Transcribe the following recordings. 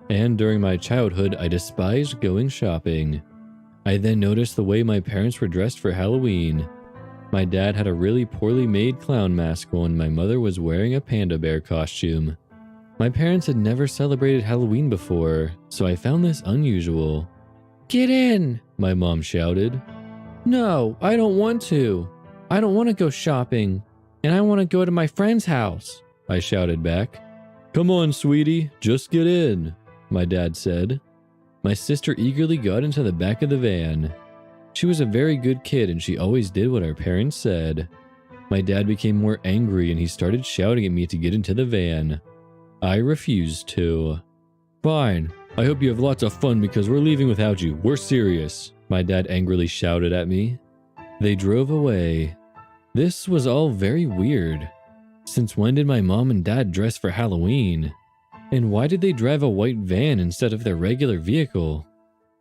and during my childhood I despised going shopping. I then noticed the way my parents were dressed for Halloween. My dad had a really poorly made clown mask on, and my mother was wearing a panda bear costume. My parents had never celebrated Halloween before, so I found this unusual. "Get in!" my mom shouted. "No, I don't want to. I don't want to go shopping, and I want to go to my friend's house," I shouted back. "Come on, sweetie, just get in," my dad said. My sister eagerly got into the back of the van. She was a very good kid and she always did what our parents said. My dad became more angry and he started shouting at me to get into the van. I refused to. "Fine, I hope you have lots of fun because we're leaving without you. We're serious," my dad angrily shouted at me. They drove away. This was all very weird. Since when did my mom and dad dress for Halloween? And why did they drive a white van instead of their regular vehicle?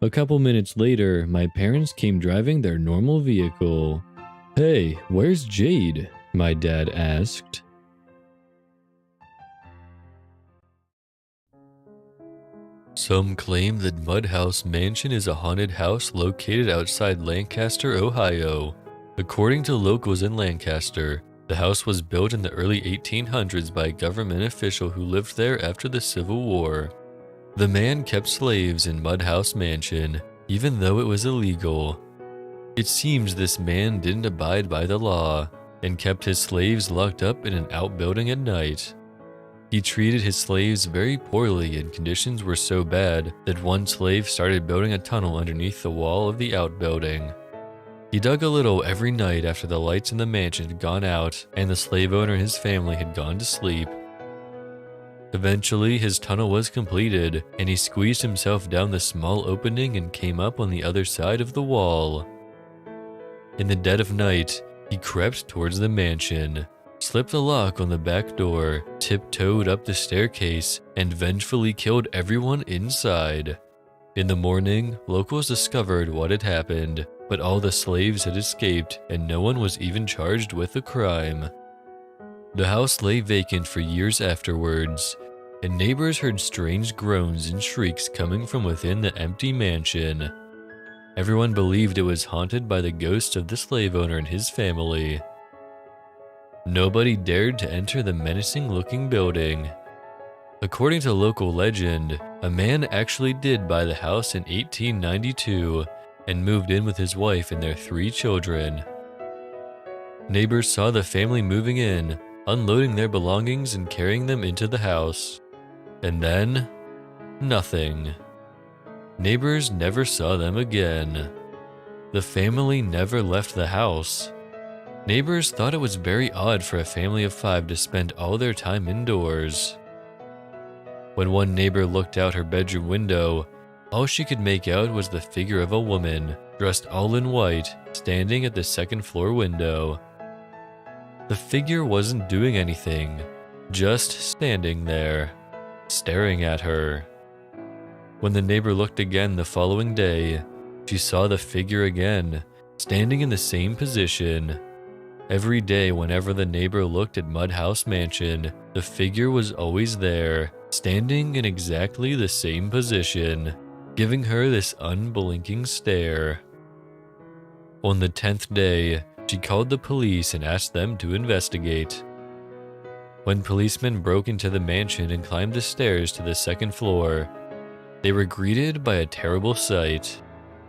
A couple minutes later, my parents came driving their normal vehicle. "Hey, where's Jade?" my dad asked. Some claim that Mudhouse Mansion is a haunted house located outside Lancaster, Ohio. According to locals in Lancaster, the house was built in the early 1800s by a government official who lived there after the Civil War. The man kept slaves in Mudhouse Mansion, even though it was illegal. It seems this man didn't abide by the law and kept his slaves locked up in an outbuilding at night. He treated his slaves very poorly and conditions were so bad that one slave started building a tunnel underneath the wall of the outbuilding. He dug a little every night after the lights in the mansion had gone out and the slave owner and his family had gone to sleep. Eventually, his tunnel was completed, and he squeezed himself down the small opening and came up on the other side of the wall. In the dead of night, he crept towards the mansion, slipped a lock on the back door, tiptoed up the staircase, and vengefully killed everyone inside. In the morning, locals discovered what had happened, but all the slaves had escaped and no one was even charged with the crime. The house lay vacant for years afterwards, and neighbors heard strange groans and shrieks coming from within the empty mansion. Everyone believed it was haunted by the ghost of the slave owner and his family. Nobody dared to enter the menacing-looking building. According to local legend, a man actually did buy the house in 1892 and moved in with his wife and their 3 children. Neighbors saw the family moving in, unloading their belongings and carrying them into the house. And then, nothing. Neighbors never saw them again. The family never left the house. Neighbors thought it was very odd for a family of 5 to spend all their time indoors. When one neighbor looked out her bedroom window, all she could make out was the figure of a woman, dressed all in white, standing at the second-floor window. The figure wasn't doing anything, just standing there, staring at her. When the neighbor looked again the following day, she saw the figure again, standing in the same position. Every day whenever the neighbor looked at Mudhouse Mansion, the figure was always there, standing in exactly the same position, giving her this unblinking stare. On the 10th day, she called the police and asked them to investigate. When policemen broke into the mansion and climbed the stairs to the second floor, they were greeted by a terrible sight.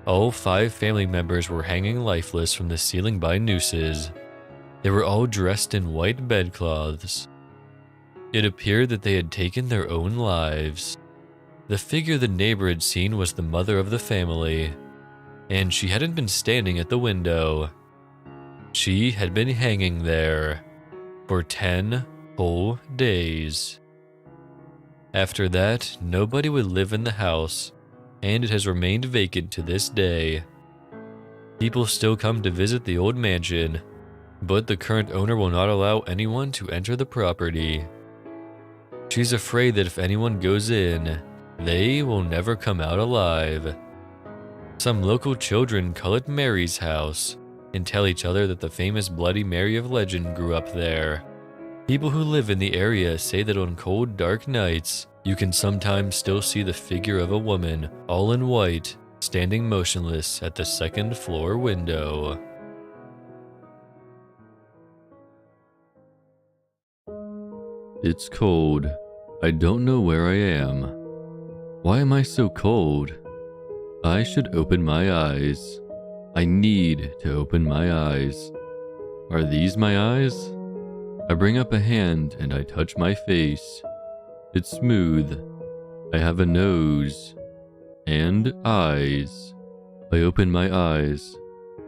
All 5 family members were hanging lifeless from the ceiling by nooses. They were all dressed in white bedcloths. It appeared that they had taken their own lives. The figure the neighbor had seen was the mother of the family, and she hadn't been standing at the window. She had been hanging there for 10 whole days. After that, nobody would live in the house, and it has remained vacant to this day. People still come to visit the old mansion, but the current owner will not allow anyone to enter the property. She's afraid that if anyone goes in, they will never come out alive. Some local children call it Mary's house and tell each other that the famous Bloody Mary of legend grew up there. People who live in the area say that on cold, dark nights, You can sometimes still see the figure of a woman, all in white, standing motionless at the second floor window. It's cold. I don't know where I am. Why am I so cold? I should open my eyes. I need to open my eyes. Are these my eyes? I bring up a hand and I touch my face. It's smooth. I have a nose. And eyes. I open my eyes.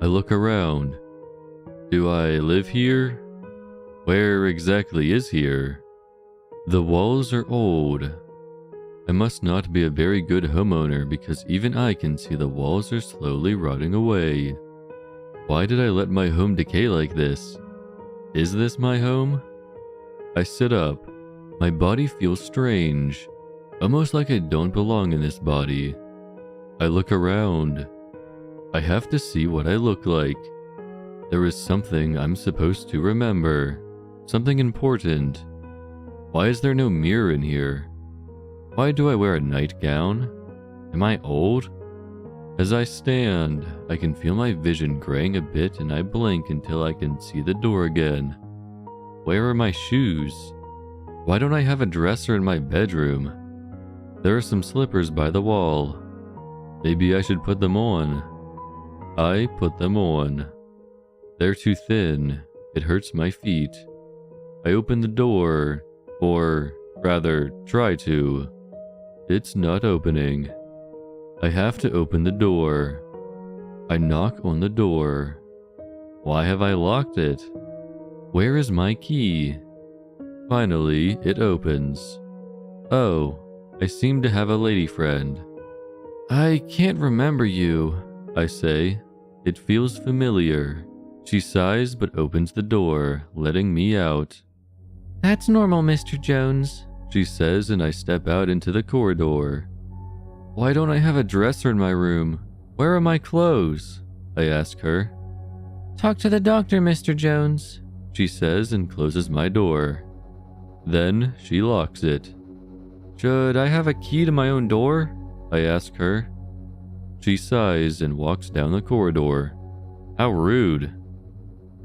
I look around. Do I live here? Where exactly is here? The walls are old. I must not be a very good homeowner because even I can see the walls are slowly rotting away. Why did I let my home decay like this? Is this my home? I sit up. My body feels strange, almost like I don't belong in this body. I look around. I have to see what I look like. There is something I'm supposed to remember, something important. Why is there no mirror in here? Why do I wear a nightgown? Am I old? As I stand, I can feel my vision graying a bit and I blink until I can see the door again. Where are my shoes? Why don't I have a dresser in my bedroom? There are some slippers by the wall. Maybe I should put them on. I put them on. They're too thin. It hurts my feet. I open the door, or rather, try to. It's not opening. I have to open the door. I knock on the door. Why have I locked it? Where is my key? Finally, it opens. Oh, I seem to have a lady friend. I can't remember you, I say. It feels familiar. She sighs but opens the door, letting me out. That's normal, Mr. Jones, she says, and I step out into the corridor. Why don't I have a dresser in my room? Where are my clothes? I ask her. Talk to the doctor, Mr. Jones, she says and closes my door. Then she locks it. Should I have a key to my own door? I ask her. She sighs and walks down the corridor. How rude.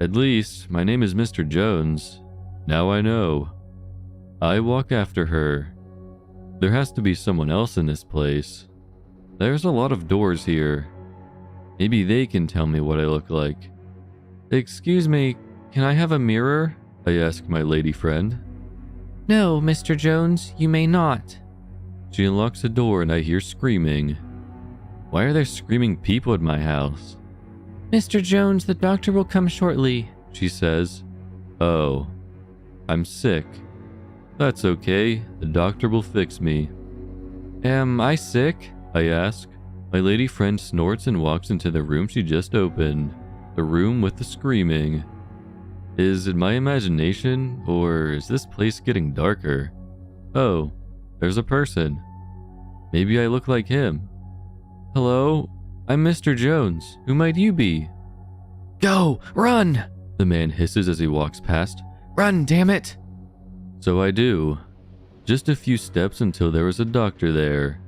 At least, my name is Mr. Jones. Now I know. I walk after her. There has to be someone else in this place. There's a lot of doors here. Maybe they can tell me what I look like. Excuse me, can I have a mirror? I ask my lady friend. No, Mr. Jones, you may not. She unlocks the door and I hear screaming. Why are there screaming people in my house? Mr. Jones, the doctor will come shortly, she says. Oh, I'm sick. That's okay, the doctor will fix me. Am I sick? I ask. My lady friend snorts and walks into the room she just opened, the room with the screaming. Is it my imagination, or is this place getting darker? Oh, there's a person. Maybe I look like him. Hello, I'm Mr. Jones. Who might you be? Go, run! The man hisses as he walks past. Run, damn it! So I do. Just a few steps until there is a doctor there.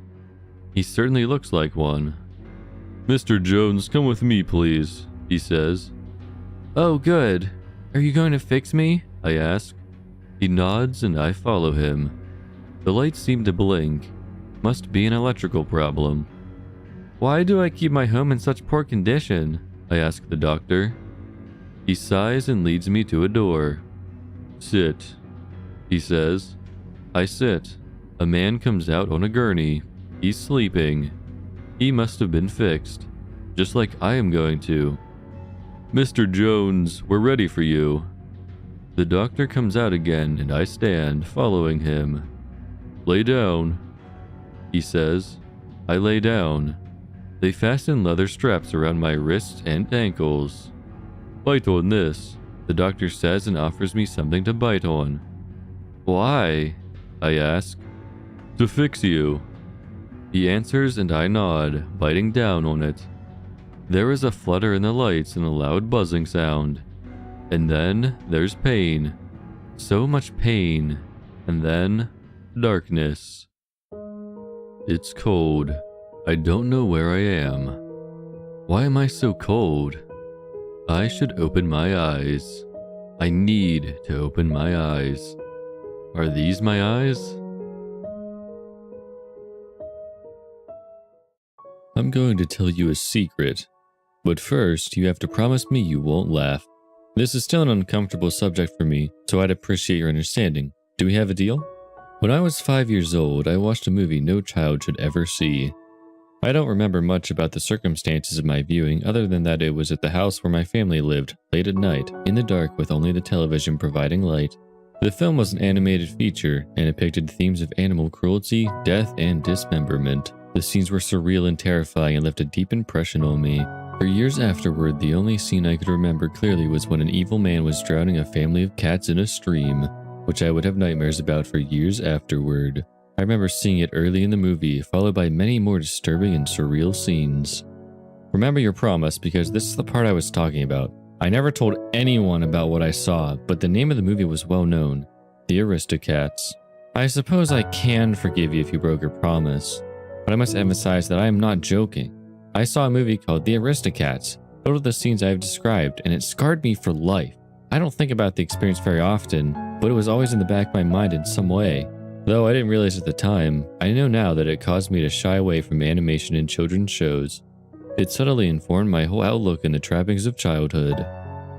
He certainly looks like one. Mr. Jones, come with me, please, he says. Oh, good. Are you going to fix me? I ask. He nods and I follow him. The lights seem to blink. Must be an electrical problem. Why do I keep my home in such poor condition? I ask the doctor. He sighs and leads me to a door. Sit, he says. I sit. A man comes out on a gurney. He's sleeping. He must have been fixed, just like I am going to. Mr. Jones, we're ready for you. The doctor comes out again and I stand, following him. Lay down, he says. I lay down. They fasten leather straps around my wrists and ankles. Bite on this, the doctor says and offers me something to bite on. Why? I ask. To fix you. He answers and I nod, biting down on it. There is a flutter in the lights and a loud buzzing sound. And then there's pain. So much pain. And then darkness. It's cold. I don't know where I am. Why am I so cold? I should open my eyes. I need to open my eyes. Are these my eyes? I'm going to tell you a secret. But first, you have to promise me you won't laugh. This is still an uncomfortable subject for me, so I'd appreciate your understanding. Do we have a deal? When I was 5 years old, I watched a movie no child should ever see. I don't remember much about the circumstances of my viewing other than that it was at the house where my family lived, late at night, in the dark with only the television providing light. The film was an animated feature and depicted themes of animal cruelty, death, and dismemberment. The scenes were surreal and terrifying and left a deep impression on me. For years afterward, the only scene I could remember clearly was when an evil man was drowning a family of cats in a stream, which I would have nightmares about for years afterward. I remember seeing it early in the movie, followed by many more disturbing and surreal scenes. Remember your promise, because this is the part I was talking about. I never told anyone about what I saw, but the name of the movie was well known, The Aristocats. I suppose I can forgive you if you broke your promise, but I must emphasize that I am not joking. I saw a movie called The Aristocats, filled with the scenes I have described, and it scarred me for life. I don't think about the experience very often, but it was always in the back of my mind in some way. Though I didn't realize at the time, I know now that it caused me to shy away from animation in children's shows. It subtly informed my whole outlook in the trappings of childhood.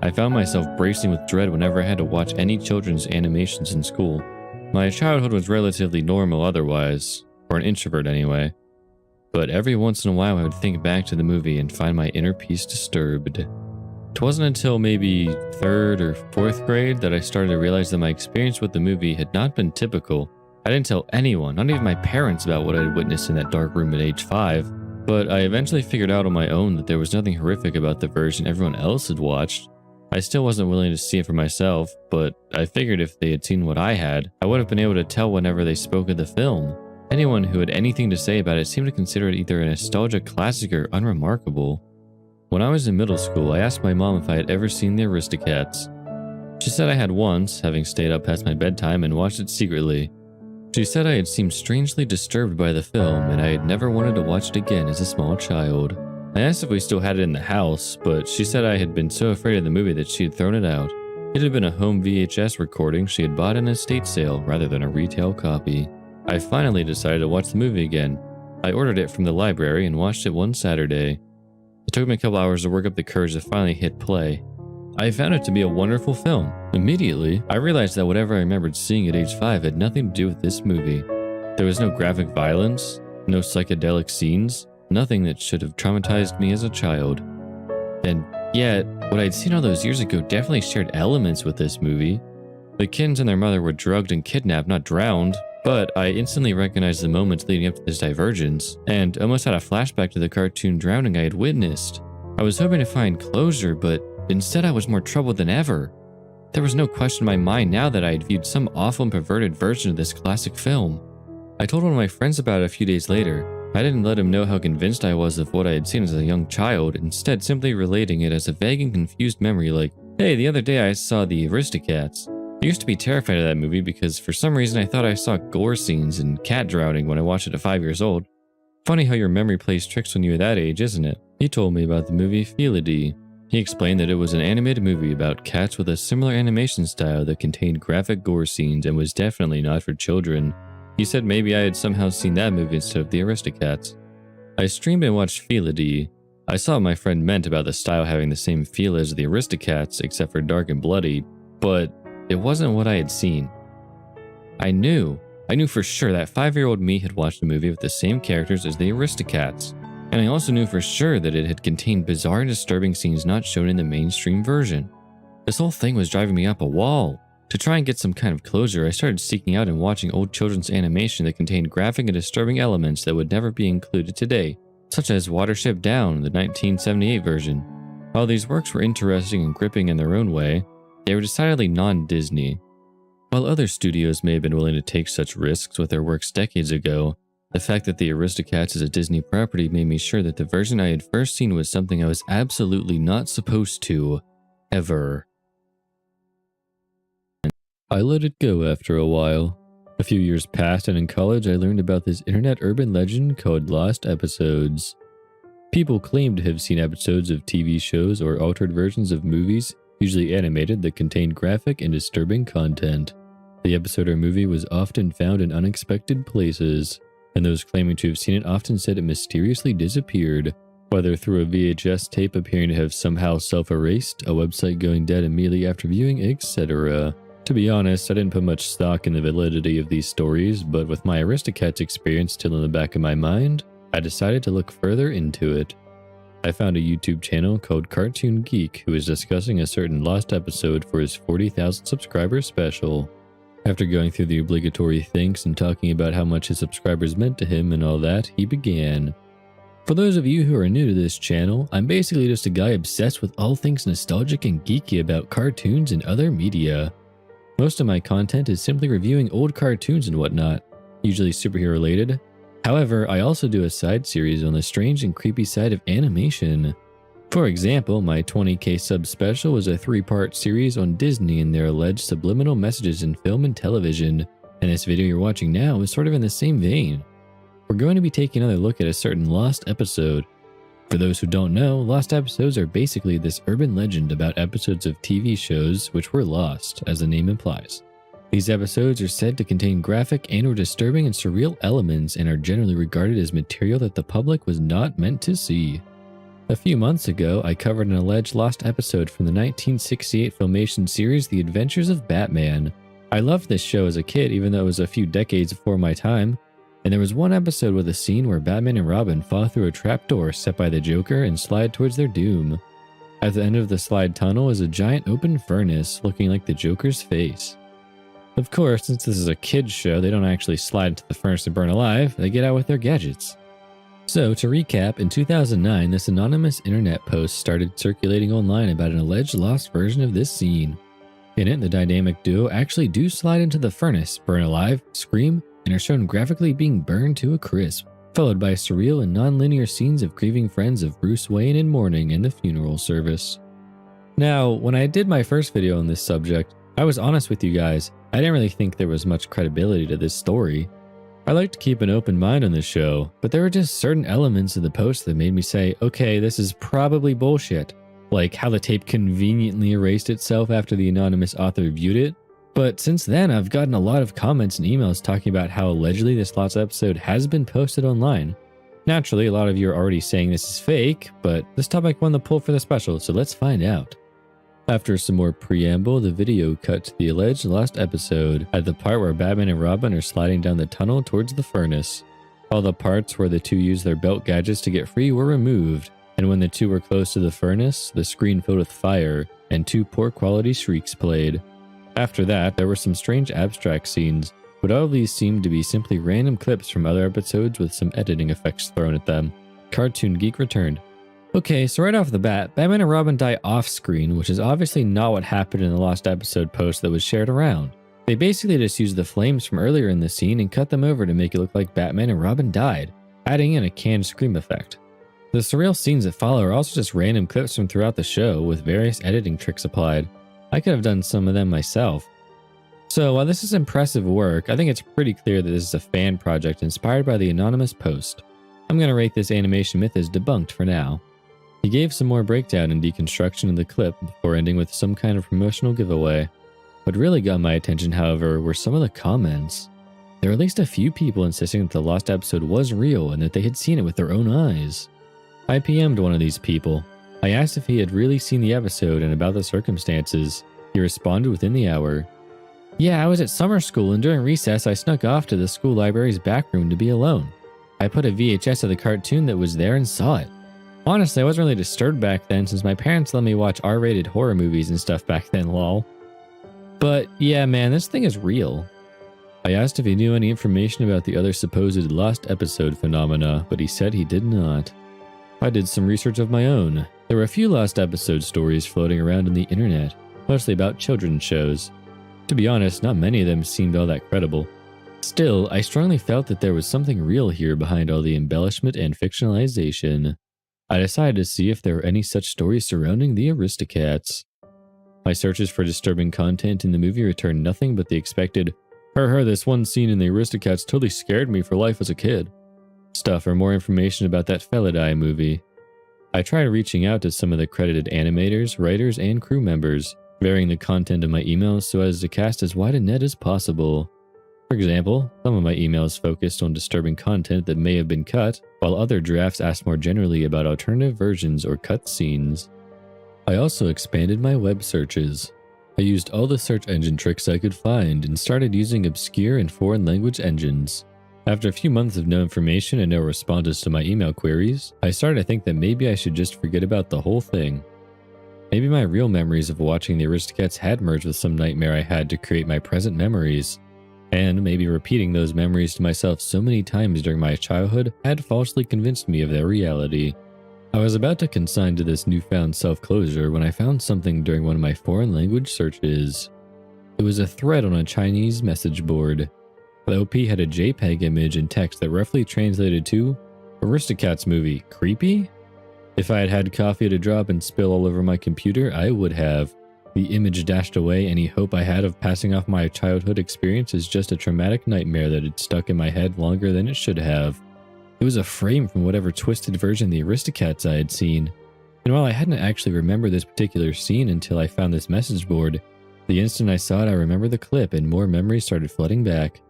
I found myself bracing with dread whenever I had to watch any children's animations in school. My childhood was relatively normal otherwise, or an introvert anyway. But every once in a while I would think back to the movie and find my inner peace disturbed. It wasn't until maybe 3rd or 4th grade that I started to realize that my experience with the movie had not been typical. I didn't tell anyone, not even my parents, about what I had witnessed in that dark room at age 5, but I eventually figured out on my own that there was nothing horrific about the version everyone else had watched. I still wasn't willing to see it for myself, but I figured if they had seen what I had, I would have been able to tell whenever they spoke of the film. Anyone who had anything to say about it seemed to consider it either a nostalgic classic or unremarkable. When I was in middle school, I asked my mom if I had ever seen The Aristocats. She said I had once, having stayed up past my bedtime and watched it secretly. She said I had seemed strangely disturbed by the film and I had never wanted to watch it again as a small child. I asked if we still had it in the house, but she said I had been so afraid of the movie that she had thrown it out. It had been a home VHS recording she had bought in an estate sale rather than a retail copy. I finally decided to watch the movie again. I ordered it from the library and watched it one Saturday. It took me a couple hours to work up the courage to finally hit play. I found it to be a wonderful film. Immediately, I realized that whatever I remembered seeing at age 5 had nothing to do with this movie. There was no graphic violence, no psychedelic scenes, nothing that should have traumatized me as a child. And yet, what I'd seen all those years ago definitely shared elements with this movie. The kittens and their mother were drugged and kidnapped, not drowned, but I instantly recognized the moments leading up to this divergence, and almost had a flashback to the cartoon drowning I had witnessed. I was hoping to find closure, but instead I was more troubled than ever. There was no question in my mind now that I had viewed some awful and perverted version of this classic film. I told one of my friends about it a few days later. I didn't let him know how convinced I was of what I had seen as a young child, instead simply relating it as a vague and confused memory like, hey, the other day I saw The Aristocats. I used to be terrified of that movie because for some reason I thought I saw gore scenes and cat drowning when I watched it at 5 years old. Funny how your memory plays tricks when you're that age, isn't it? He told me about the movie Felidae. He explained that it was an animated movie about cats with a similar animation style that contained graphic gore scenes and was definitely not for children. He said maybe I had somehow seen that movie instead of The Aristocats. I streamed and watched Felidae. I saw what my friend meant about the style having the same feel as The Aristocats except for dark and bloody, but it wasn't what I had seen. I knew for sure that 5-year-old me had watched a movie with the same characters as The Aristocats, and I also knew for sure that it had contained bizarre and disturbing scenes not shown in the mainstream version. This whole thing was driving me up a wall. To try and get some kind of closure, I started seeking out and watching old children's animation that contained graphic and disturbing elements that would never be included today, such as Watership Down, the 1978 version. While these works were interesting and gripping in their own way, they were decidedly non-Disney. While other studios may have been willing to take such risks with their works decades ago, the fact that The Aristocats is a Disney property made me sure that the version I had first seen was something I was absolutely not supposed to, ever. I let it go after a while. A few years passed, and in college I learned about this internet urban legend called lost episodes. People claim to have seen episodes of TV shows or altered versions of movies, usually animated, that contained graphic and disturbing content. The episode or movie was often found in unexpected places, and those claiming to have seen it often said it mysteriously disappeared, whether through a VHS tape appearing to have somehow self-erased, a website going dead immediately after viewing, etc. To be honest, I didn't put much stock in the validity of these stories, but with my Aristocats experience still in the back of my mind, I decided to look further into it. I found a YouTube channel called Cartoon Geek who was discussing a certain lost episode for his 40,000 subscribers special. After going through the obligatory thanks and talking about how much his subscribers meant to him and all that, he began. For those of you who are new to this channel, I'm basically just a guy obsessed with all things nostalgic and geeky about cartoons and other media. Most of my content is simply reviewing old cartoons and whatnot, usually superhero related. However, I also do a side series on the strange and creepy side of animation. For example, my 20k sub special was a 3-part series on Disney and their alleged subliminal messages in film and television, and this video you're watching now is sort of in the same vein. We're going to be taking another look at a certain lost episode. For those who don't know, lost episodes are basically this urban legend about episodes of TV shows which were lost, as the name implies. These episodes are said to contain graphic and/or disturbing and surreal elements and are generally regarded as material that the public was not meant to see. A few months ago, I covered an alleged lost episode from the 1968 Filmation series The Adventures of Batman. I loved this show as a kid even though it was a few decades before my time, and there was one episode with a scene where Batman and Robin fall through a trapdoor set by the Joker and slide towards their doom. At the end of the slide tunnel is a giant open furnace looking like the Joker's face. Of course, since this is a kids show, they don't actually slide into the furnace and burn alive, they get out with their gadgets. So, to recap, in 2009, this anonymous internet post started circulating online about an alleged lost version of this scene. In it, the dynamic duo actually do slide into the furnace, burn alive, scream, and are shown graphically being burned to a crisp, followed by surreal and non-linear scenes of grieving friends of Bruce Wayne in mourning in the funeral service. Now, when I did my first video on this subject, I was honest with you guys, I didn't really think there was much credibility to this story. I like to keep an open mind on this show, but there were just certain elements of the post that made me say, okay, this is probably bullshit. Like how the tape conveniently erased itself after the anonymous author viewed it. But since then, I've gotten a lot of comments and emails talking about how allegedly this lost episode has been posted online. Naturally, a lot of you are already saying this is fake, but this topic won the poll for the special, so let's find out. After some more preamble, the video cut to the alleged lost episode at the part where Batman and Robin are sliding down the tunnel towards the furnace. All the parts where the two used their belt gadgets to get free were removed, and when the two were close to the furnace, the screen filled with fire, and 2 poor quality shrieks played. After that, there were some strange abstract scenes, but all of these seemed to be simply random clips from other episodes with some editing effects thrown at them. Cartoon Geek returned. Okay, so right off the bat, Batman and Robin die off-screen, which is obviously not what happened in the lost episode post that was shared around. They basically just used the flames from earlier in the scene and cut them over to make it look like Batman and Robin died, adding in a canned scream effect. The surreal scenes that follow are also just random clips from throughout the show with various editing tricks applied. I could have done some of them myself. So while this is impressive work, I think it's pretty clear that this is a fan project inspired by the anonymous post. I'm going to rate this animation myth as debunked for now. He gave some more breakdown and deconstruction of the clip before ending with some kind of promotional giveaway. What really got my attention, however, were some of the comments. There were at least a few people insisting that the lost episode was real and that they had seen it with their own eyes. I PM'd one of these people. I asked if he had really seen the episode and about the circumstances. He responded within the hour. Yeah, I was at summer school and during recess I snuck off to the school library's back room to be alone. I put a VHS of the cartoon that was there and saw it. Honestly, I wasn't really disturbed back then since my parents let me watch R-rated horror movies and stuff back then, lol. But yeah, man, this thing is real. I asked if he knew any information about the other supposed lost episode phenomena, but he said he did not. I did some research of my own. There were a few lost episode stories floating around on the internet, mostly about children's shows. To be honest, not many of them seemed all that credible. Still, I strongly felt that there was something real here behind all the embellishment and fictionalization. I decided to see if there were any such stories surrounding the Aristocats. My searches for disturbing content in the movie returned nothing but the expected, This one scene in the Aristocats totally scared me for life as a kid. Stuff or more information about that Felidae movie. I tried reaching out to some of the credited animators, writers, and crew members, varying the content of my emails so as to cast as wide a net as possible. For example, some of my emails focused on disturbing content that may have been cut, while other drafts asked more generally about alternative versions or cut scenes. I also expanded my web searches. I used all the search engine tricks I could find and started using obscure and foreign language engines. After a few months of no information and no responses to my email queries, I started to think that maybe I should just forget about the whole thing. Maybe my real memories of watching the Aristocats had merged with some nightmare I had to create my present memories. And maybe repeating those memories to myself so many times during my childhood had falsely convinced me of their reality. I was about to consign to this newfound self-closure when I found something during one of my foreign language searches. It was a thread on a Chinese message board. The OP had a JPEG image and text that roughly translated to, "Aristocats movie, creepy?" If I had had coffee to drop and spill all over my computer, I would have. The image dashed away any hope I had of passing off my childhood experience as just a traumatic nightmare that had stuck in my head longer than it should have. It was a frame from whatever twisted version of the Aristocats I had seen. And while I hadn't actually remembered this particular scene until I found this message board, the instant I saw it I remembered the clip and more memories started flooding back.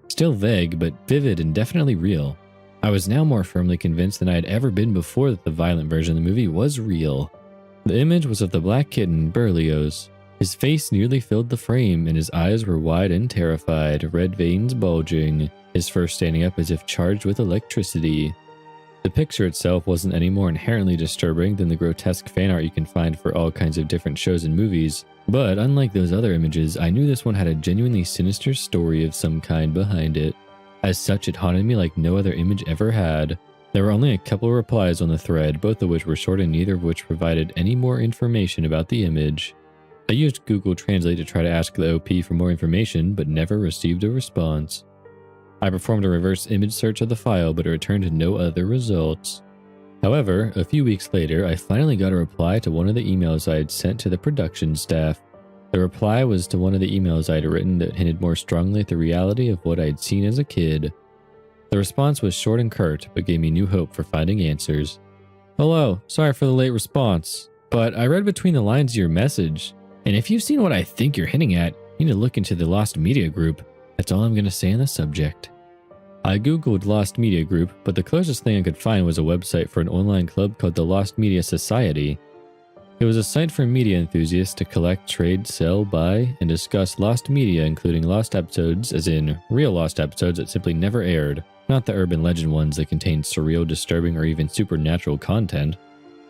Still vague, but vivid and definitely real. I was now more firmly convinced than I had ever been before that the violent version of the movie was real. The image was of the black kitten, Berlioz. His face nearly filled the frame, and his eyes were wide and terrified, red veins bulging, his fur standing up as if charged with electricity. The picture itself wasn't any more inherently disturbing than the grotesque fan art you can find for all kinds of different shows and movies, but unlike those other images, I knew this one had a genuinely sinister story of some kind behind it. As such, it haunted me like no other image ever had. There were only a couple of replies on the thread, both of which were short and neither of which provided any more information about the image. I used Google Translate to try to ask the OP for more information, but never received a response. I performed a reverse image search of the file, but it returned no other results. However, a few weeks later, I finally got a reply to one of the emails I had sent to the production staff. The reply was to one of the emails I had written that hinted more strongly at the reality of what I had seen as a kid. The response was short and curt, but gave me new hope for finding answers. "Hello, sorry for the late response, but I read between the lines of your message, and if you've seen what I think you're hinting at, you need to look into the Lost Media Group. That's all I'm going to say on the subject." I googled Lost Media Group, but the closest thing I could find was a website for an online club called the Lost Media Society. It was a site for media enthusiasts to collect, trade, sell, buy, and discuss lost media, including lost episodes, as in real lost episodes that simply never aired, not the urban legend ones that contained surreal, disturbing, or even supernatural content.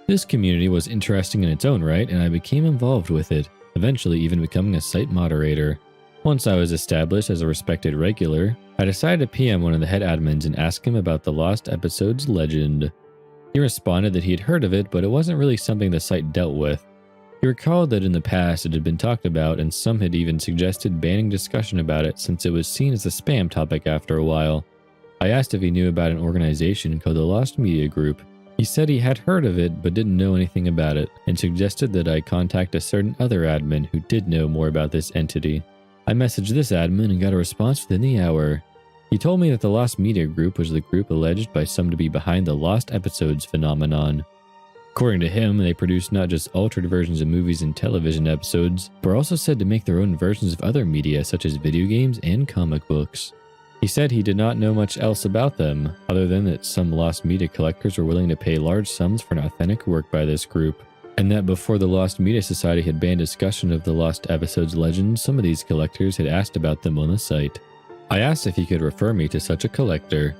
This community was interesting in its own right, and I became involved with it, eventually even becoming a site moderator. Once I was established as a respected regular, I decided to PM one of the head admins and ask him about the lost episodes legend. He responded that he had heard of it, but it wasn't really something the site dealt with. He recalled that in the past it had been talked about, and some had even suggested banning discussion about it since it was seen as a spam topic after a while. I asked if he knew about an organization called the Lost Media Group. He said he had heard of it but didn't know anything about it, and suggested that I contact a certain other admin who did know more about this entity. I messaged this admin and got a response within the hour. He told me that the Lost Media Group was the group alleged by some to be behind the lost episodes phenomenon. According to him, they produce not just altered versions of movies and television episodes, but are also said to make their own versions of other media such as video games and comic books. He said he did not know much else about them, other than that some lost media collectors were willing to pay large sums for an authentic work by this group, and that before the Lost Media Society had banned discussion of the lost episodes legends, some of these collectors had asked about them on the site. I asked if he could refer me to such a collector.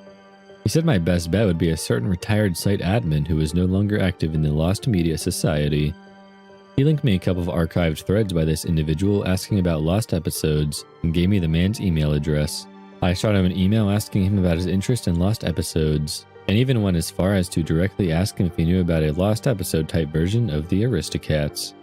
He said my best bet would be a certain retired site admin who was no longer active in the Lost Media Society. He linked me a couple of archived threads by this individual asking about lost episodes, and gave me the man's email address. I shot him an email asking him about his interest in lost episodes, and even went as far as to directly ask him if he knew about a lost episode type version of the Aristocats.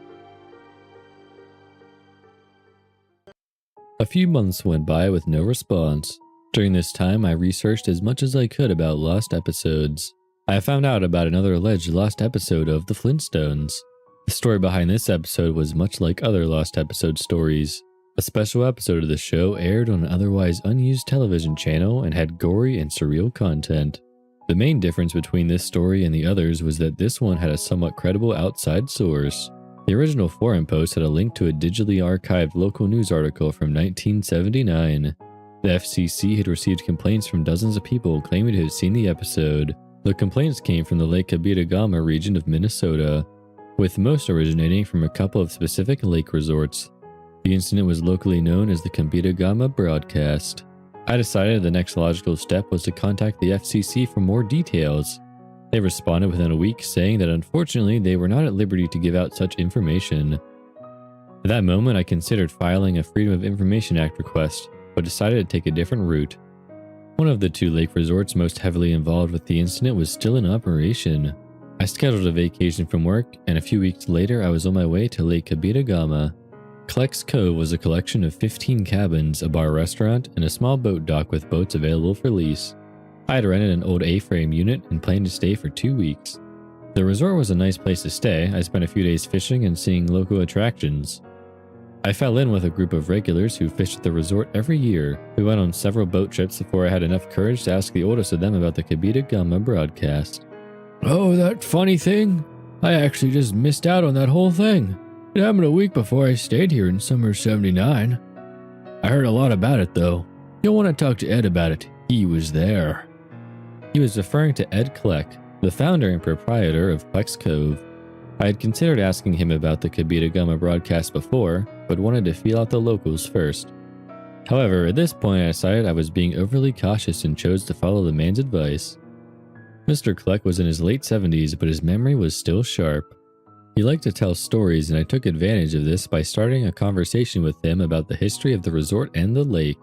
A few months went by with no response. During this time, I researched as much as I could about lost episodes. I found out about another alleged lost episode of The Flintstones. The story behind this episode was much like other lost episode stories. A special episode of the show aired on an otherwise unused television channel and had gory and surreal content. The main difference between this story and the others was that this one had a somewhat credible outside source. The original forum post had a link to a digitally archived local news article from 1979. The FCC had received complaints from dozens of people claiming to have seen the episode. The complaints came from the Lake Kabetogama region of Minnesota, with most originating from a couple of specific lake resorts. The incident was locally known as the Kabetogama broadcast. I decided the next logical step was to contact the FCC for more details. They responded within a week saying that unfortunately they were not at liberty to give out such information. At that moment I considered filing a Freedom of Information Act request, but decided to take a different route. One of the two lake resorts most heavily involved with the incident was still in operation. I scheduled a vacation from work, and a few weeks later I was on my way to Lake Kabetogama. Kleck's Cove was a collection of 15 cabins, a bar restaurant, and a small boat dock with boats available for lease. I had rented an old A-frame unit and planned to stay for 2 weeks. The resort was a nice place to stay. I spent a few days fishing and seeing local attractions. I fell in with a group of regulars who fished at the resort every year. We went on several boat trips before I had enough courage to ask the oldest of them about the Kabetogama broadcast. "Oh, that funny thing? I actually just missed out on that whole thing. It happened a week before I stayed here in summer '79. I heard a lot about it though. You'll want to talk to Ed about it. He was there." He was referring to Ed Kleck, the founder and proprietor of Kleck's Cove. I had considered asking him about the Kabetogama broadcast before, but wanted to feel out the locals first. However, at this point I decided I was being overly cautious and chose to follow the man's advice. Mr. Kleck was in his late 70s, but his memory was still sharp. He liked to tell stories, and I took advantage of this by starting a conversation with him about the history of the resort and the lake.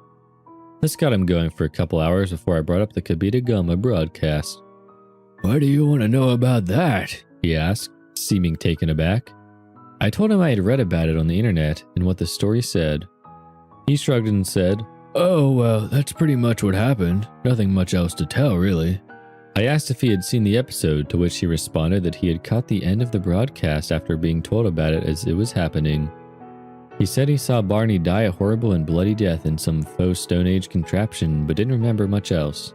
This got him going for a couple hours before I brought up the Kabetogama broadcast. "Why do you want to know about that?" he asked, seeming taken aback. I told him I had read about it on the internet and what the story said. He shrugged and said, "Oh, well, that's pretty much what happened. Nothing much else to tell, really." I asked if he had seen the episode, to which he responded that he had caught the end of the broadcast after being told about it as it was happening. He said he saw Barney die a horrible and bloody death in some faux Stone Age contraption, but didn't remember much else.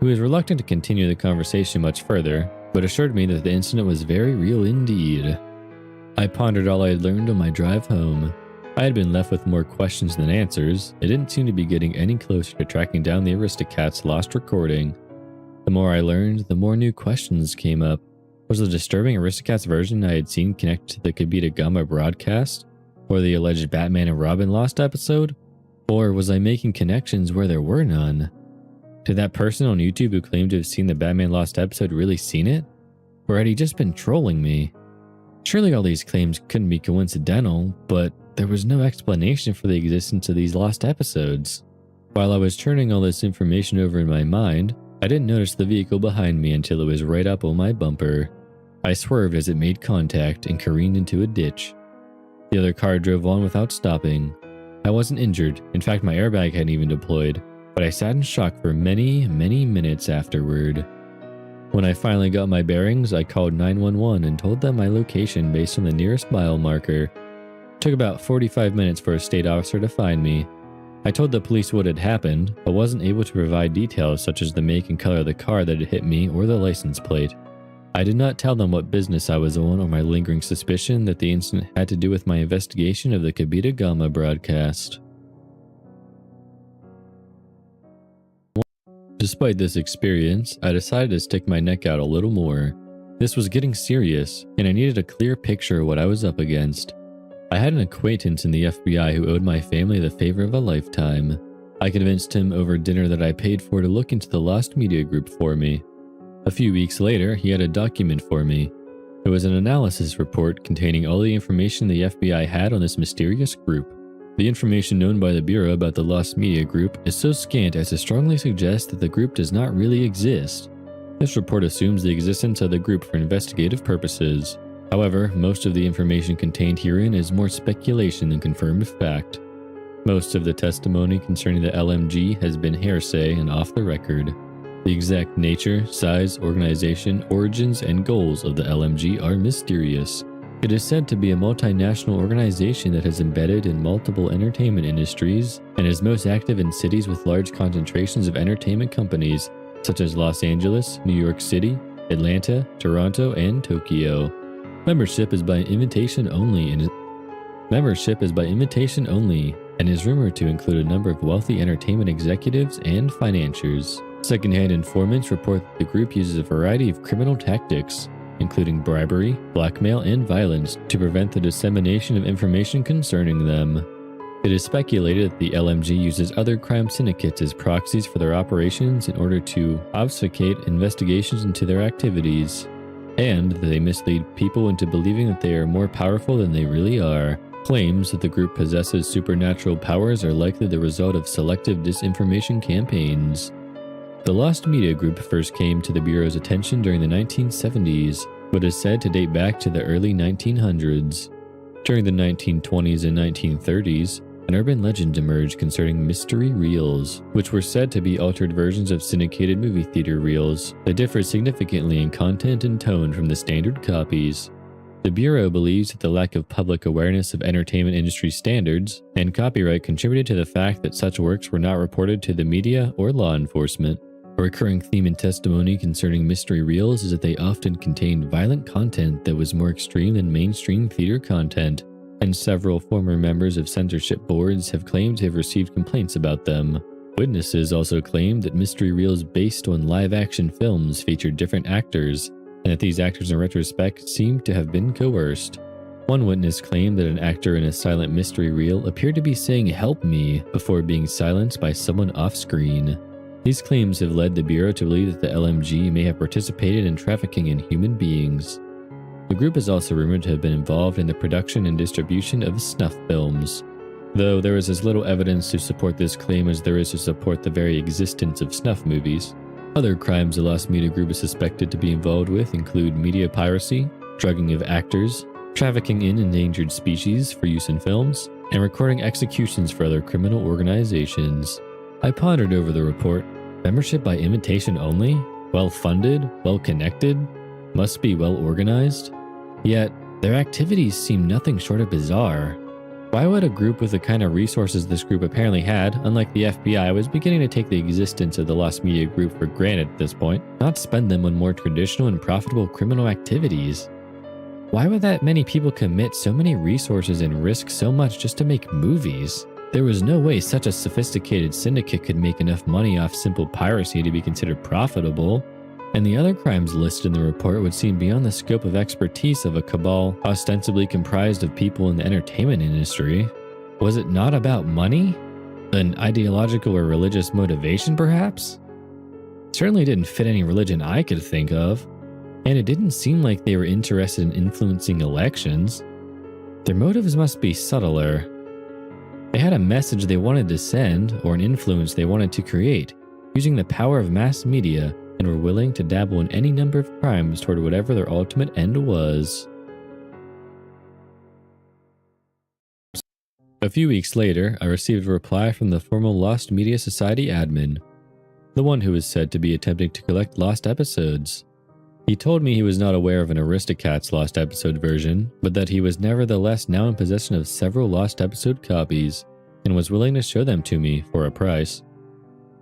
He was reluctant to continue the conversation much further, but assured me that the incident was very real indeed. I pondered all I had learned on my drive home. I had been left with more questions than answers. It didn't seem to be getting any closer to tracking down the Aristocats' lost recording. The more I learned, the more new questions came up. Was the disturbing Aristocats version I had seen connected to the Kabetogama broadcast? Or the alleged Batman and Robin lost episode? Or was I making connections where there were none? Did that person on YouTube who claimed to have seen the Batman lost episode really seen it? Or had he just been trolling me? Surely all these claims couldn't be coincidental, but there was no explanation for the existence of these lost episodes. While I was turning all this information over in my mind, I didn't notice the vehicle behind me until it was right up on my bumper. I swerved as it made contact and careened into a ditch. The other car drove on without stopping. I wasn't injured, in fact my airbag hadn't even deployed, but I sat in shock for many minutes afterward. When I finally got my bearings, I called 911 and told them my location based on the nearest mile marker. It took about 45 minutes for a state officer to find me. I told the police what had happened, but wasn't able to provide details such as the make and color of the car that had hit me or the license plate. I did not tell them what business I was on or my lingering suspicion that the incident had to do with my investigation of the Kabetogama broadcast. Despite this experience, I decided to stick my neck out a little more. This was getting serious, and I needed a clear picture of what I was up against. I had an acquaintance in the FBI who owed my family the favor of a lifetime. I convinced him over dinner that I paid for to look into the lost media group for me. A few weeks later, he had a document for me. It was an analysis report containing all the information the FBI had on this mysterious group. The information known by the Bureau about the lost media group is so scant as to strongly suggest that the group does not really exist. This report assumes the existence of the group for investigative purposes. However, most of the information contained herein is more speculation than confirmed fact. Most of the testimony concerning the LMG has been hearsay and off the record. The exact nature, size, organization, origins, and goals of the LMG are mysterious. It is said to be a multinational organization that is embedded in multiple entertainment industries and is most active in cities with large concentrations of entertainment companies such as Los Angeles, New York City, Atlanta, Toronto, and Tokyo. Membership is by invitation only and is rumored to include a number of wealthy entertainment executives and financiers. Secondhand informants report that the group uses a variety of criminal tactics, including bribery, blackmail, and violence, to prevent the dissemination of information concerning them. It is speculated that the LMG uses other crime syndicates as proxies for their operations in order to obfuscate investigations into their activities, and that they mislead people into believing that they are more powerful than they really are. Claims that the group possesses supernatural powers are likely the result of selective disinformation campaigns. The Lost Media Group first came to the Bureau's attention during the 1970s, but is said to date back to the early 1900s. During the 1920s and 1930s, an urban legend emerged concerning mystery reels, which were said to be altered versions of syndicated movie theater reels that differ significantly in content and tone from the standard copies. The Bureau believes that the lack of public awareness of entertainment industry standards and copyright contributed to the fact that such works were not reported to the media or law enforcement. A recurring theme in testimony concerning mystery reels is that they often contained violent content that was more extreme than mainstream theater content, and several former members of censorship boards have claimed to have received complaints about them. Witnesses also claimed that mystery reels based on live-action films featured different actors, and that these actors in retrospect seemed to have been coerced. One witness claimed that an actor in a silent mystery reel appeared to be saying "help me" before being silenced by someone off-screen. These claims have led the Bureau to believe that the LMG may have participated in trafficking in human beings. The group is also rumored to have been involved in the production and distribution of snuff films, though there is as little evidence to support this claim as there is to support the very existence of snuff movies. Other crimes the Lost Media Group is suspected to be involved with include media piracy, drugging of actors, trafficking in endangered species for use in films, and recording executions for other criminal organizations. I pondered over the report. Membership by invitation only? Well-funded? Well-connected? Must be well-organized? Yet, their activities seem nothing short of bizarre. Why would a group with the kind of resources this group apparently had, unlike the FBI, was beginning to take the existence of the Lost Media Group for granted at this point, not spend them on more traditional and profitable criminal activities? Why would that many people commit so many resources and risk so much just to make movies? There was no way such a sophisticated syndicate could make enough money off simple piracy to be considered profitable, and the other crimes listed in the report would seem beyond the scope of expertise of a cabal ostensibly comprised of people in the entertainment industry. Was it not about money? An ideological or religious motivation, perhaps? It certainly didn't fit any religion I could think of, and it didn't seem like they were interested in influencing elections. Their motives must be subtler. They had a message they wanted to send, or an influence they wanted to create, using the power of mass media, and were willing to dabble in any number of crimes toward whatever their ultimate end was. A few weeks later, I received a reply from the former Lost Media Society admin, the one who was said to be attempting to collect lost episodes. He told me he was not aware of an Aristocats lost episode version, but that he was nevertheless now in possession of several lost episode copies, and was willing to show them to me for a price.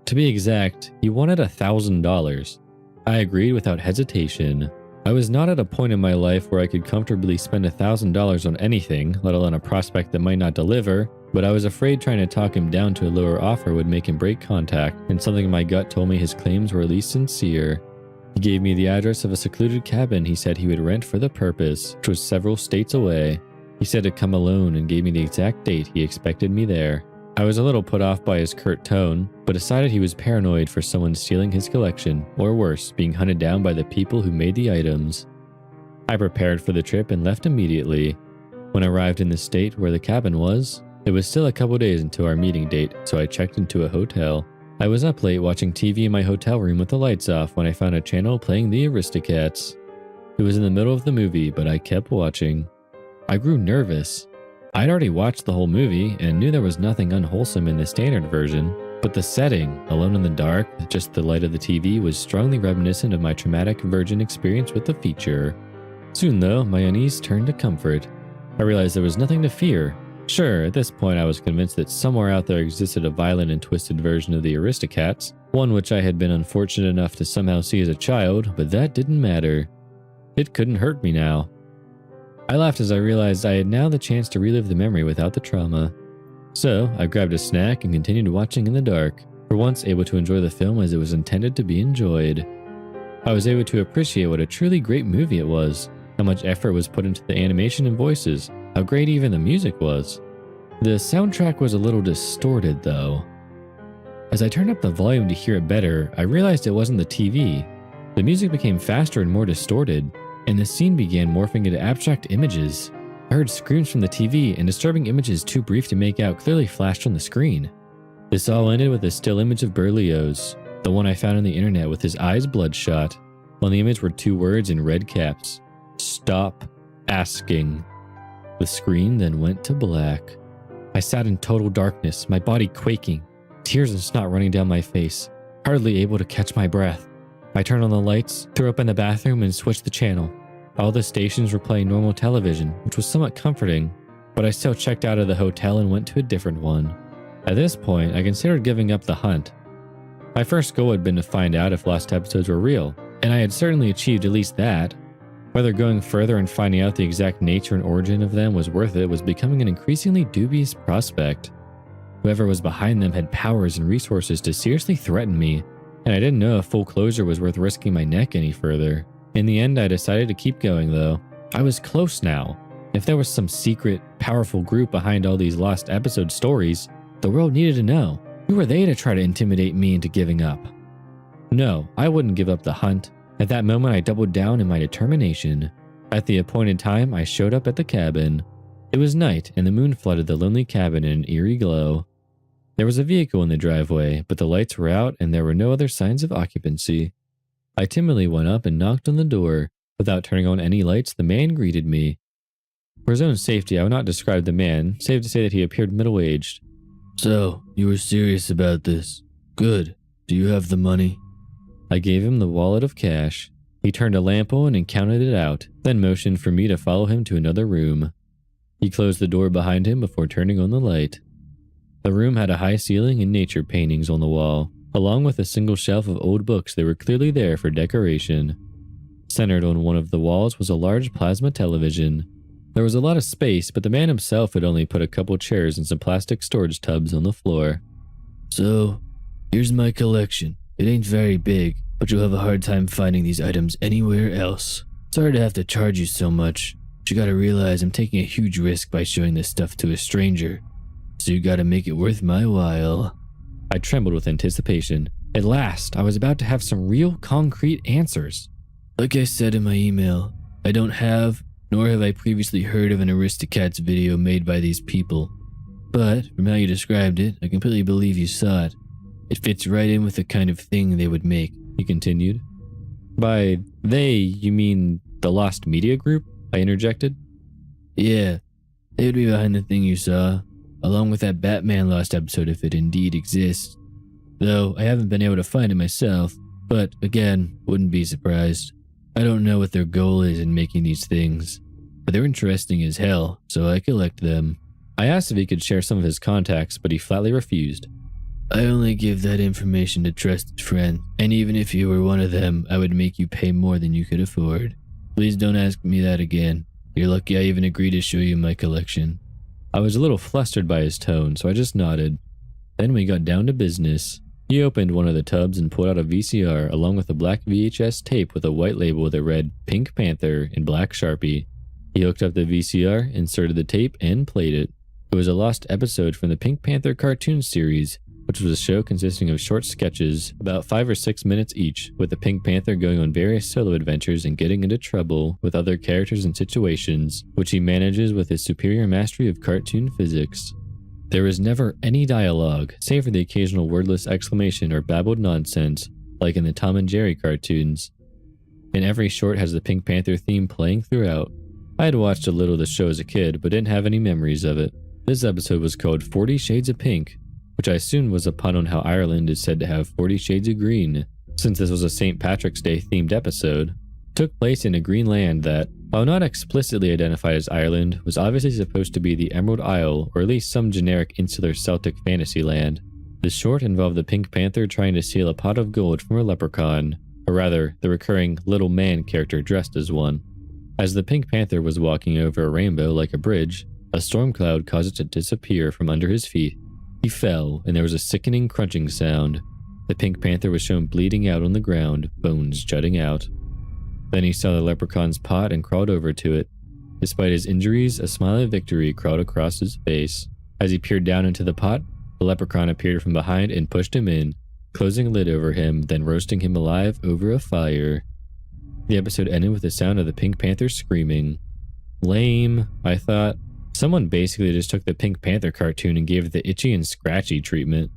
To be exact, he wanted $1,000. I agreed without hesitation. I was not at a point in my life where I could comfortably spend $1,000 on anything, let alone a prospect that might not deliver, but I was afraid trying to talk him down to a lower offer would make him break contact, and something in my gut told me his claims were at least sincere. He gave me the address of a secluded cabin he said he would rent for the purpose, which was several states away. He said to come alone and gave me the exact date he expected me there. I was a little put off by his curt tone, but decided he was paranoid for someone stealing his collection, or worse, being hunted down by the people who made the items. I prepared for the trip and left immediately. When I arrived in the state where the cabin was, it was still a couple days until our meeting date, so I checked into a hotel. I was up late watching TV in my hotel room with the lights off when I found a channel playing the Aristocats. It was in the middle of the movie, but I kept watching. I grew nervous. I'd already watched the whole movie and knew there was nothing unwholesome in the standard version, but the setting, alone in the dark with just the light of the TV, was strongly reminiscent of my traumatic virgin experience with the feature. Soon though, my unease turned to comfort. I realized there was nothing to fear. Sure, at this point I was convinced that somewhere out there existed a violent and twisted version of the Aristocats, one which I had been unfortunate enough to somehow see as a child, but that didn't matter. It couldn't hurt me now. I laughed as I realized I had now the chance to relive the memory without the trauma. So, I grabbed a snack and continued watching in the dark, for once able to enjoy the film as it was intended to be enjoyed. I was able to appreciate what a truly great movie it was, how much effort was put into the animation and voices, how great even the music was. The soundtrack was a little distorted though. As I turned up the volume to hear it better, I realized it wasn't the TV. The music became faster and more distorted, and the scene began morphing into abstract images. I heard screams from the TV, and disturbing images too brief to make out clearly flashed on the screen. This all ended with a still image of Berlioz, the one I found on the internet with his eyes bloodshot. On the image were 2 words in red caps. Stop asking. The screen then went to black. I sat in total darkness, my body quaking, tears and snot running down my face, hardly able to catch my breath. I turned on the lights, threw up in the bathroom, and switched the channel. All the stations were playing normal television, which was somewhat comforting, but I still checked out of the hotel and went to a different one. At this point, I considered giving up the hunt. My first goal had been to find out if lost episodes were real, and I had certainly achieved at least that. Whether going further and finding out the exact nature and origin of them was worth it was becoming an increasingly dubious prospect. Whoever was behind them had powers and resources to seriously threaten me, and I didn't know if full closure was worth risking my neck any further. In the end, I decided to keep going though. I was close now. If there was some secret, powerful group behind all these lost episode stories, the world needed to know. Who were they to try to intimidate me into giving up? No, I wouldn't give up the hunt. At that moment, I doubled down in my determination. At the appointed time, I showed up at the cabin. It was night, and the moon flooded the lonely cabin in an eerie glow. There was a vehicle in the driveway, but the lights were out and there were no other signs of occupancy. I timidly went up and knocked on the door. Without turning on any lights, the man greeted me. For his own safety, I would not describe the man, save to say that he appeared middle-aged. So, you were serious about this. Good. Do you have the money? I gave him the wallet of cash. He turned a lamp on and counted it out, then motioned for me to follow him to another room. He closed the door behind him before turning on the light. The room had a high ceiling and nature paintings on the wall, along with a single shelf of old books that were clearly there for decoration. Centered on one of the walls was a large plasma television. There was a lot of space, but the man himself had only put a couple chairs and some plastic storage tubs on the floor. So, here's my collection. It ain't very big, but you'll have a hard time finding these items anywhere else. Sorry to have to charge you so much, but you gotta realize I'm taking a huge risk by showing this stuff to a stranger. So you gotta make it worth my while. I trembled with anticipation. At last, I was about to have some real concrete answers. Like I said in my email, I don't have, nor have I previously heard of an Aristocats video made by these people. But, from how you described it, I completely believe you saw it. It fits right in with the kind of thing they would make, he continued. By they, you mean the Lost Media Group? I interjected. Yeah, they would be behind the thing you saw, along with that Batman Lost episode if it indeed exists. Though I haven't been able to find it myself, but again, wouldn't be surprised. I don't know what their goal is in making these things, but they're interesting as hell, so I collect them. I asked if he could share some of his contacts, but he flatly refused. I only give that information to trusted friends, and even if you were one of them, I would make you pay more than you could afford. Please don't ask me that again. You're lucky I even agreed to show you my collection. I was a little flustered by his tone, so I just nodded. Then we got down to business. He opened one of the tubs and pulled out a VCR along with a black VHS tape with a white label that read Pink Panther in black Sharpie. He hooked up the VCR, inserted the tape, and played it. It was a lost episode from the Pink Panther cartoon series, which was a show consisting of short sketches, about 5 or 6 minutes each, with the Pink Panther going on various solo adventures and getting into trouble with other characters and situations, which he manages with his superior mastery of cartoon physics. There was never any dialogue, save for the occasional wordless exclamation or babbled nonsense, like in the Tom and Jerry cartoons. And every short has the Pink Panther theme playing throughout. I had watched a little of the show as a kid, but didn't have any memories of it. This episode was called 40 Shades of Pink, which I assumed was a pun on how Ireland is said to have 40 shades of green, since this was a St. Patrick's Day themed episode. took place in a green land that, while not explicitly identified as Ireland, was obviously supposed to be the Emerald Isle, or at least some generic insular Celtic fantasy land. The short involved the Pink Panther trying to steal a pot of gold from a leprechaun, or rather, the recurring little man character dressed as one. As the Pink Panther was walking over a rainbow like a bridge, a storm cloud caused it to disappear from under his feet. He fell, and there was a sickening crunching sound. The Pink Panther was shown bleeding out on the ground, bones jutting out. Then he saw the leprechaun's pot and crawled over to it. Despite his injuries, a smile of victory crawled across his face. As he peered down into the pot, the leprechaun appeared from behind and pushed him in, closing a lid over him, then roasting him alive over a fire. The episode ended with the sound of the Pink Panther screaming. Lame, I thought. Someone basically just took the Pink Panther cartoon and gave it the itchy and scratchy treatment.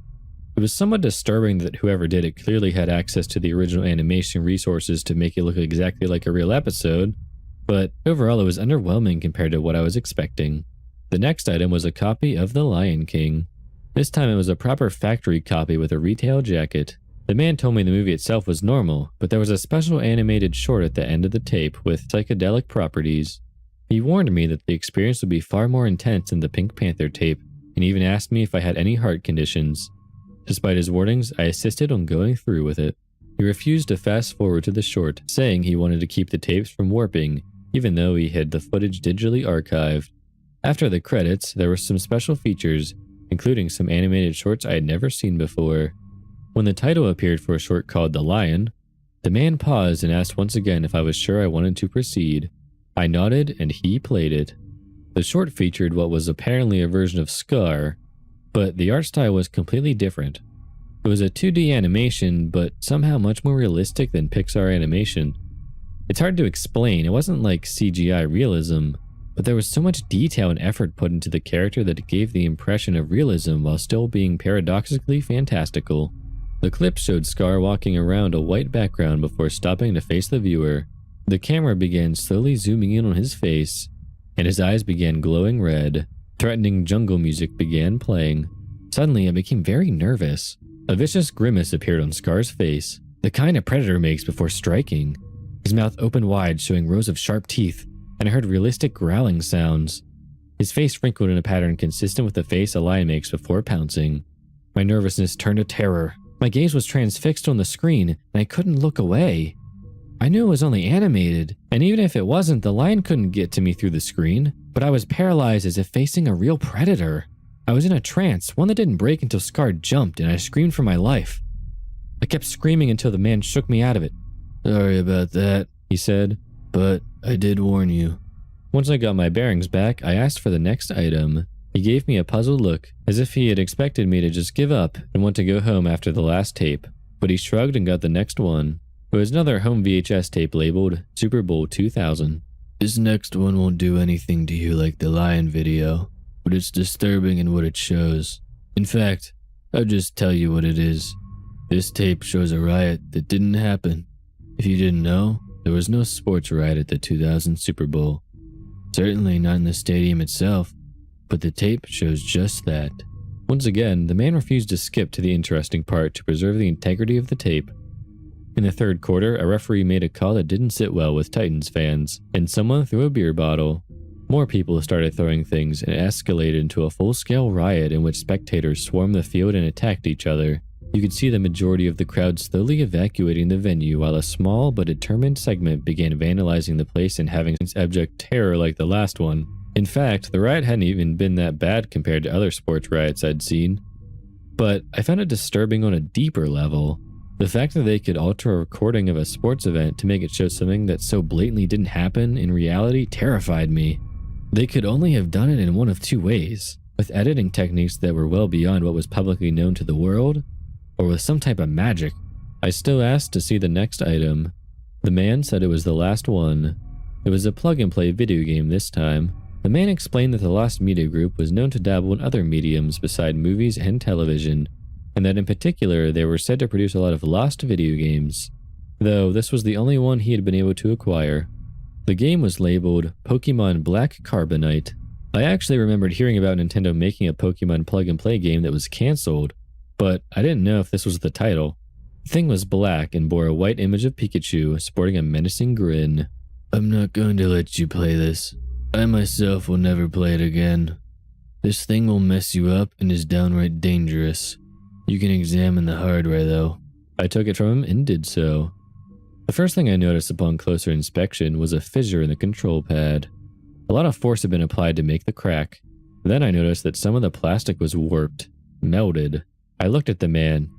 It was somewhat disturbing that whoever did it clearly had access to the original animation resources to make it look exactly like a real episode, but overall it was underwhelming compared to what I was expecting. The next item was a copy of The Lion King. This time it was a proper factory copy with a retail jacket. The man told me the movie itself was normal, but there was a special animated short at the end of the tape with psychedelic properties. He warned me that the experience would be far more intense than the Pink Panther tape, and even asked me if I had any heart conditions. Despite his warnings, I insisted on going through with it. He refused to fast forward to the short, saying he wanted to keep the tapes from warping, even though he had the footage digitally archived. After the credits, there were some special features, including some animated shorts I had never seen before. When the title appeared for a short called The Lion, the man paused and asked once again if I was sure I wanted to proceed. I nodded and he played it. The short featured what was apparently a version of Scar, but the art style was completely different. It was a 2D animation, but somehow much more realistic than Pixar animation. It's hard to explain, it wasn't like CGI realism, but there was so much detail and effort put into the character that it gave the impression of realism while still being paradoxically fantastical. The clip showed Scar walking around a white background before stopping to face the viewer. The camera began slowly zooming in on his face, and his eyes began glowing red. Threatening jungle music began playing. Suddenly, I became very nervous. A vicious grimace appeared on Scar's face, the kind a predator makes before striking. His mouth opened wide, showing rows of sharp teeth, and I heard realistic growling sounds. His face wrinkled in a pattern consistent with the face a lion makes before pouncing. My nervousness turned to terror. My gaze was transfixed on the screen, and I couldn't look away. I knew it was only animated, and even if it wasn't, the lion couldn't get to me through the screen, but I was paralyzed as if facing a real predator. I was in a trance, one that didn't break until Scar jumped, and I screamed for my life. I kept screaming until the man shook me out of it. "Sorry about that," he said, "but I did warn you." Once I got my bearings back, I asked for the next item. He gave me a puzzled look, as if he had expected me to just give up and want to go home after the last tape, but he shrugged and got the next one. It was another home VHS tape labeled Super Bowl 2000. "This next one won't do anything to you like the lion video, but it's disturbing in what it shows. In fact, I'll just tell you what it is. This tape shows a riot that didn't happen. If you didn't know, there was no sports riot at the 2000 Super Bowl. Certainly not in the stadium itself, but the tape shows just that." Once again, the man refused to skip to the interesting part to preserve the integrity of the tape. In the third quarter, a referee made a call that didn't sit well with Titans fans, and someone threw a beer bottle. More people started throwing things, and it escalated into a full-scale riot in which spectators swarmed the field and attacked each other. You could see the majority of the crowd slowly evacuating the venue, while a small but determined segment began vandalizing the place and having abject terror like the last one. In fact, the riot hadn't even been that bad compared to other sports riots I'd seen. But I found it disturbing on a deeper level. The fact that they could alter a recording of a sports event to make it show something that so blatantly didn't happen in reality terrified me. They could only have done it in one of two ways, with editing techniques that were well beyond what was publicly known to the world, or with some type of magic. I still asked to see the next item. The man said it was the last one. It was a plug-and-play video game this time. The man explained that the Lost Media Group was known to dabble in other mediums beside movies and television, and that in particular they were said to produce a lot of lost video games, though this was the only one he had been able to acquire. The game was labeled Pokemon Black Carbonite. I actually remembered hearing about Nintendo making a Pokemon plug-and-play game that was cancelled, but I didn't know if this was the title. The thing was black and bore a white image of Pikachu, sporting a menacing grin. I'm not going to let you play this. I myself will never play it again. This thing will mess you up and is downright dangerous. You can examine the hardware though. I took it from him and did so. The first thing I noticed upon closer inspection was a fissure in the control pad. A lot of force had been applied to make the crack. Then I noticed that some of the plastic was warped, melted. I looked at the man.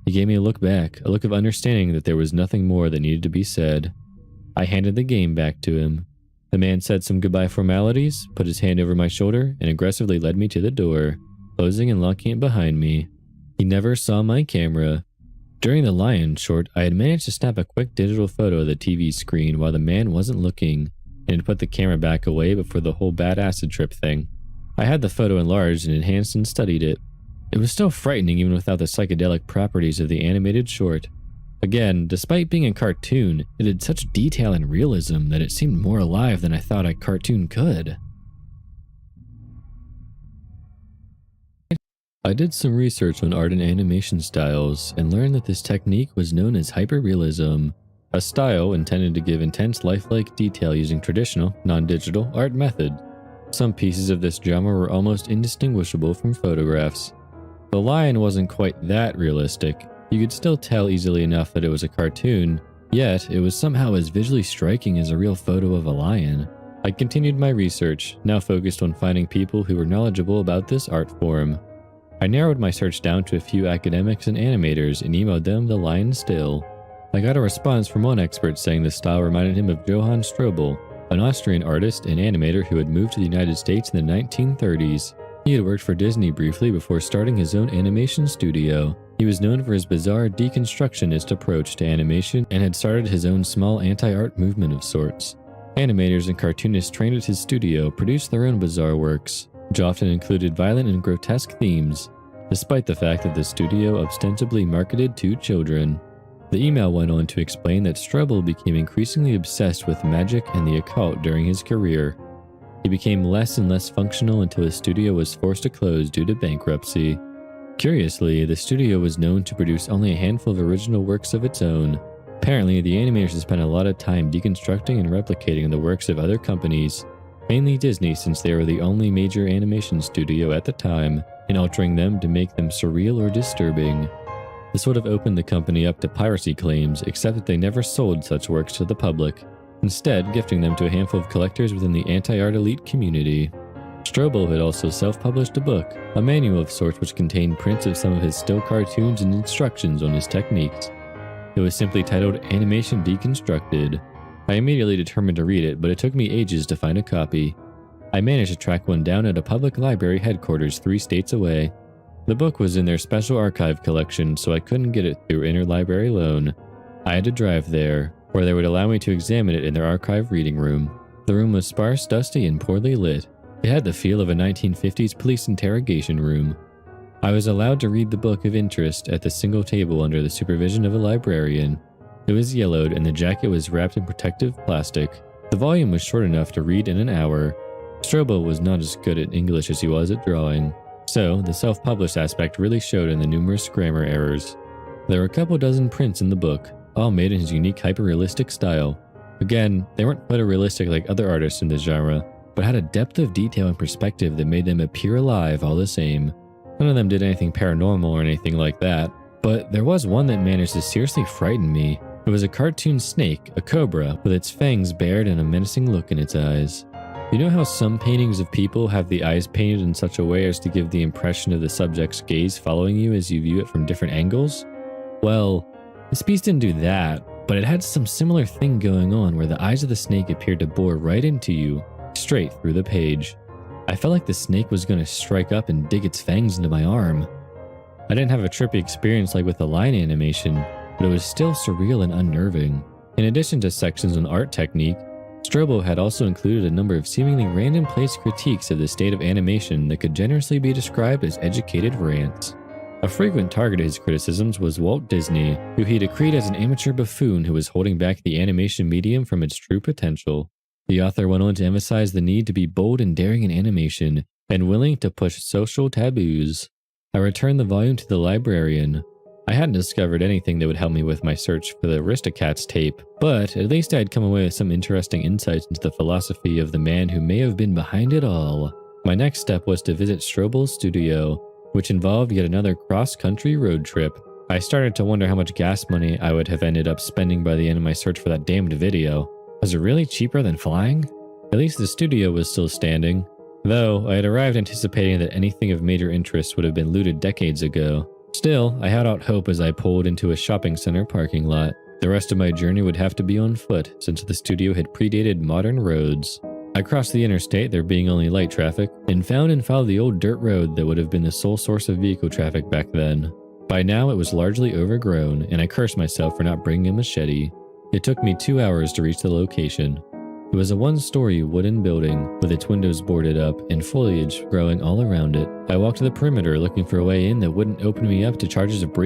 He gave me a look back, a look of understanding that there was nothing more that needed to be said. I handed the game back to him. The man said some goodbye formalities, put his hand over my shoulder, and aggressively led me to the door, closing and locking it behind me. He never saw my camera. During the lion short, I had managed to snap a quick digital photo of the TV screen while the man wasn't looking, and had put the camera back away before the whole bad acid trip thing. I had the photo enlarged and enhanced and studied it. It was still frightening even without the psychedelic properties of the animated short. Again, despite being a cartoon, it had such detail and realism that it seemed more alive than I thought a cartoon could. I did some research on art and animation styles and learned that this technique was known as hyperrealism, a style intended to give intense lifelike detail using traditional, non-digital art method. Some pieces of this genre were almost indistinguishable from photographs. The lion wasn't quite that realistic. You could still tell easily enough that it was a cartoon, yet it was somehow as visually striking as a real photo of a lion. I continued my research, now focused on finding people who were knowledgeable about this art form. I narrowed my search down to a few academics and animators and emailed them the lion still. I got a response from one expert saying the style reminded him of Johann Strobel, an Austrian artist and animator who had moved to the United States in the 1930s. He had worked for Disney briefly before starting his own animation studio. He was known for his bizarre deconstructionist approach to animation and had started his own small anti-art movement of sorts. Animators and cartoonists trained at his studio produced their own bizarre works, which often included violent and grotesque themes, despite the fact that the studio ostensibly marketed to children. The email went on to explain that Strobel became increasingly obsessed with magic and the occult during his career. He became less and less functional until his studio was forced to close due to bankruptcy. Curiously, the studio was known to produce only a handful of original works of its own. Apparently, the animators had spent a lot of time deconstructing and replicating the works of other companies, mainly Disney since they were the only major animation studio at the time, and altering them to make them surreal or disturbing. This would have opened the company up to piracy claims, except that they never sold such works to the public, instead gifting them to a handful of collectors within the anti-art elite community. Strobel had also self-published a book, a manual of sorts which contained prints of some of his still cartoons and instructions on his techniques. It was simply titled Animation Deconstructed. I immediately determined to read it, but it took me ages to find a copy. I managed to track one down at a public library headquarters 3 states away. The book was in their special archive collection, so I couldn't get it through interlibrary loan. I had to drive there, where they would allow me to examine it in their archive reading room. The room was sparse, dusty, and poorly lit. It had the feel of a 1950s police interrogation room. I was allowed to read the book of interest at the single table under the supervision of a librarian. It was yellowed and the jacket was wrapped in protective plastic. The volume was short enough to read in an hour. Strobel was not as good at English as he was at drawing, so the self-published aspect really showed in the numerous grammar errors. There were a couple dozen prints in the book, all made in his unique hyper-realistic style. Again, they weren't photorealistic like other artists in this genre, but had a depth of detail and perspective that made them appear alive all the same. None of them did anything paranormal or anything like that, but there was one that managed to seriously frighten me. It was a cartoon snake, a cobra, with its fangs bared and a menacing look in its eyes. You know how some paintings of people have the eyes painted in such a way as to give the impression of the subject's gaze following you as you view it from different angles? Well, this piece didn't do that, but it had some similar thing going on where the eyes of the snake appeared to bore right into you, straight through the page. I felt like the snake was going to strike up and dig its fangs into my arm. I didn't have a trippy experience like with the line animation, but it was still surreal and unnerving. In addition to sections on art technique, Strobel had also included a number of seemingly random placed critiques of the state of animation that could generously be described as educated rants. A frequent target of his criticisms was Walt Disney, who he decreed as an amateur buffoon who was holding back the animation medium from its true potential. The author went on to emphasize the need to be bold and daring in animation, and willing to push social taboos. I returned the volume to the librarian. I hadn't discovered anything that would help me with my search for the Aristocats tape, but at least I had come away with some interesting insights into the philosophy of the man who may have been behind it all. My next step was to visit Strobel's studio, which involved yet another cross-country road trip. I started to wonder how much gas money I would have ended up spending by the end of my search for that damned video. Was it really cheaper than flying? At least the studio was still standing, though I had arrived anticipating that anything of major interest would have been looted decades ago. Still, I held out hope as I pulled into a shopping center parking lot. The rest of my journey would have to be on foot, since the studio had predated modern roads. I crossed the interstate, there being only light traffic, and found and followed the old dirt road that would have been the sole source of vehicle traffic back then. By now, it was largely overgrown, and I cursed myself for not bringing a machete. It took me 2 hours to reach the location. It was a one-story wooden building with its windows boarded up and foliage growing all around it. I walked to the perimeter looking for a way in that wouldn't open me up to charges of breaking